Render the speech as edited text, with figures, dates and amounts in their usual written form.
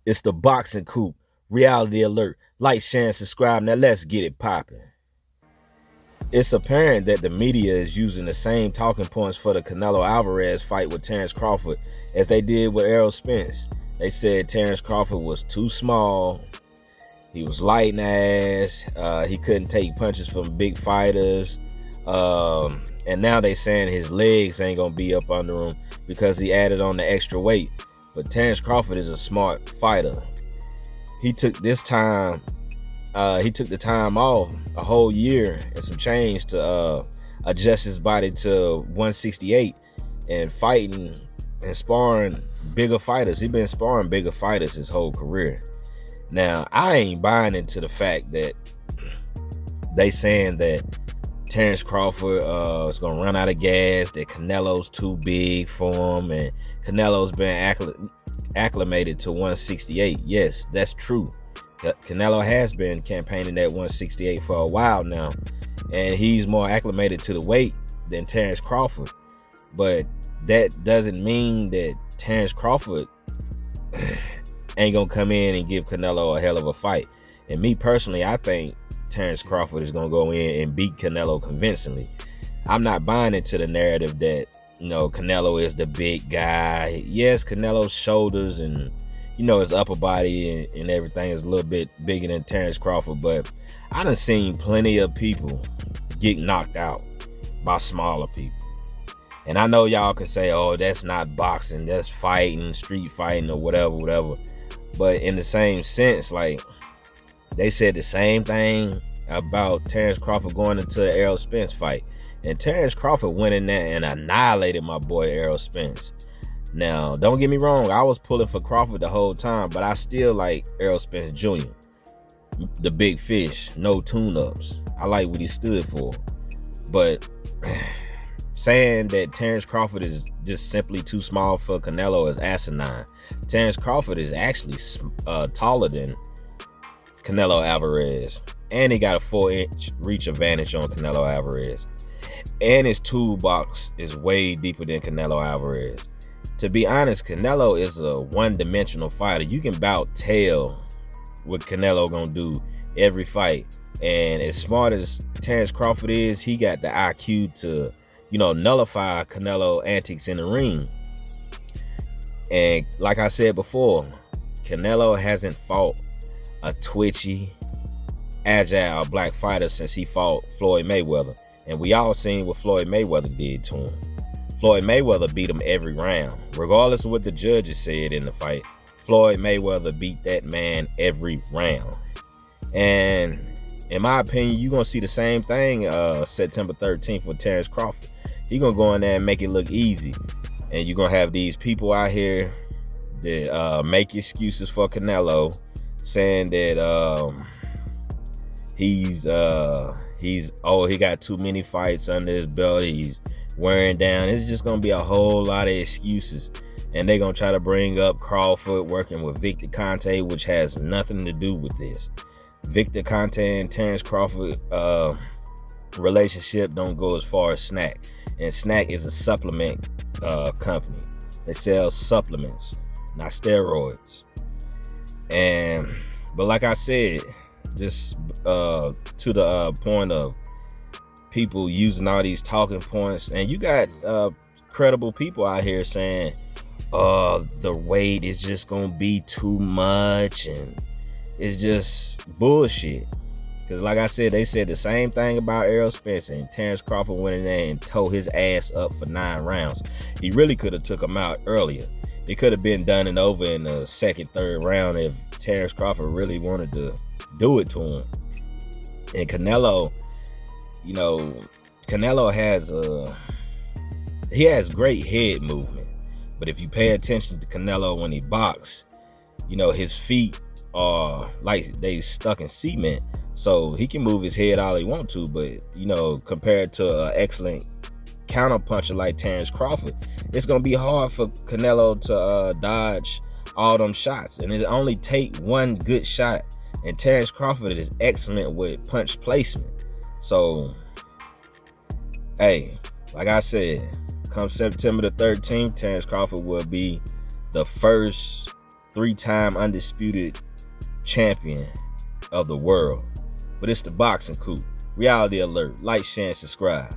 It's the boxing coop. Reality alert. Like, share, and subscribe. Now let's get it popping. It's apparent that the media is using the same talking points for the Canelo Alvarez fight with Terence Crawford as they did with Errol Spence. They said Terence Crawford was too small. He was light in the ass. He couldn't take punches from big fighters. And now they saying his legs ain't gonna be up under him because he added on the extra weight. But Terence Crawford is a smart fighter. He took this time. He took the time off, a whole year and some change, to adjust his body to 168 and fighting and sparring bigger fighters. He's been sparring bigger fighters his whole career. Now, I ain't buying into the fact that they saying that Terence Crawford is going to run out of gas, that Canelo's too big for him, and Canelo's been acclimated to 168. Yes, that's true. Canelo has been campaigning at 168 for a while now, and he's more acclimated to the weight than Terence Crawford. But that doesn't mean that Terence Crawford ain't gonna come in and give Canelo a hell of a fight. And me personally, I think Terence Crawford is gonna go in and beat Canelo convincingly. I'm not buying into the narrative that, Canelo is the big guy. Yes, Canelo's shoulders and his upper body and everything is a little bit bigger than Terence Crawford, but I done seen plenty of people get knocked out by smaller people. And I know y'all can say, oh, that's not boxing, that's fighting, street fighting, or whatever. But in the same sense, like, they said the same thing about Terence Crawford going into the Errol Spence fight. And Terence Crawford went in there and annihilated my boy Errol Spence. Now, don't get me wrong, I was pulling for Crawford the whole time, but I still like Errol Spence Jr., the big fish, no tune-ups. I like what he stood for. But saying that Terence Crawford is just simply too small for Canelo is asinine. Terence Crawford is actually taller than Canelo Alvarez, and he got a 4-inch reach advantage on Canelo Alvarez. And his toolbox is way deeper than Canelo Alvarez. To be honest, Canelo is a one-dimensional fighter. You can about tell what Canelo gonna do every fight. And as smart as Terence Crawford is, he got the IQ to, nullify Canelo antics in the ring. And like I said before, Canelo hasn't fought a twitchy, agile black fighter since he fought Floyd Mayweather. And we all seen what Floyd Mayweather did to him. Floyd Mayweather beat him every round. Regardless of what the judges said in the fight, Floyd Mayweather beat that man every round. And in my opinion, you're going to see the same thing September 13th with Terence Crawford. He's going to go in there and make it look easy. And you're going to have these people out here that make excuses for Canelo, saying that he got too many fights under his belt, he's wearing down. It's just gonna be a whole lot of excuses, and they're gonna try to bring up Crawford working with Victor Conte, which has nothing to do with this. Victor Conte and Terence Crawford relationship don't go as far as Snack, and Snack is a supplement company. They sell supplements, not steroids. But like I said, just to the point of people using all these talking points, and you got credible people out here saying the weight is just gonna be too much, and it's just bullshit. Because like I said, they said the same thing about Errol Spence, and Terence Crawford went in there and tore his ass up for 9 rounds. He really could have took him out earlier. It could have been done and over in the second, third round if Terence Crawford really wanted to do it to him. And Canelo, Canelo has great head movement, but if you pay attention to Canelo when he boxes, his feet are like they stuck in cement, so he can move his head all he wants to, but compared to an excellent counter puncher like Terence Crawford, it's gonna be hard for Canelo to dodge all them shots, and it only take one good shot. And Terence Crawford is excellent with punch placement. So, hey, like I said, come September the 13th, Terence Crawford will be the first 3-time undisputed champion of the world. But it's the boxing coop. Reality alert. Like, share, and subscribe.